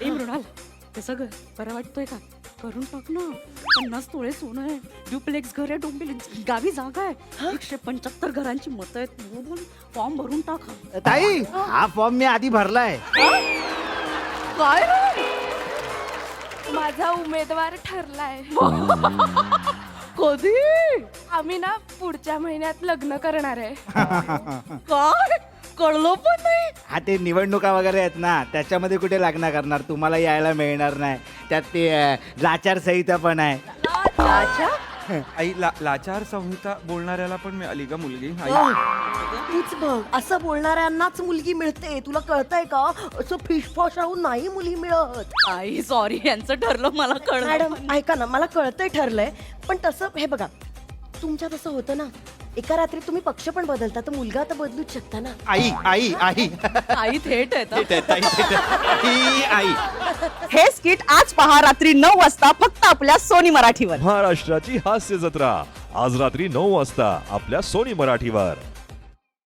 ए मृणाल ते सगळं बरं वाटतोय का? करून टाक ना. 50 तोळे सोनं आहे, ड्युप्लेक्स घर आहे, डोंबिवली गावी जागा आहे, 175 घरांची मतं आहेत. बोल फॉर्म भरून टाका. ताई हा फॉर्म मी आधी भरलाय. काय रे? माझा उमेदवार ठरलाय. कधी? आम्ही ना पुढच्या महिन्यात लग्न करणार आहे. काय कळलं पण नाही. हा ते निवडणुका वगैरे आहेत ना, त्याच्यामध्ये कुठे लग्न करणार, तुम्हाला यायला मिळणार नाही. त्यात ते लाचार संहिता पण आहे. आई लाचार संहिता बोलणाऱ्याला पण मिळाली का मुलगी? आई तूच बघ, असं बोलणाऱ्यांनाच मुलगी मिळते. तुला कळतंय का? असं फिशफॉश राहून नाही मुली मिळत. आई सॉरी, यांचं ठरलं मला कळलं. मॅडम ऐका ना, मला कळतंय ठरलंय, पण तसं हे बघा, तुमच्या तसं होतं ना, एका रात्री तुम्ही पक्ष पण बदलता, तर मुलगा तर बदलूच शकता ना. आई आई आई आई थेट आहे आई आई हे स्किट आज पहा रात्री 9 वाजता फक्त आपल्या सोनी मराठीवर. महाराष्ट्राची हास्य जत्रा आज रात्री 9 वाजता आपल्या सोनी मराठीवर.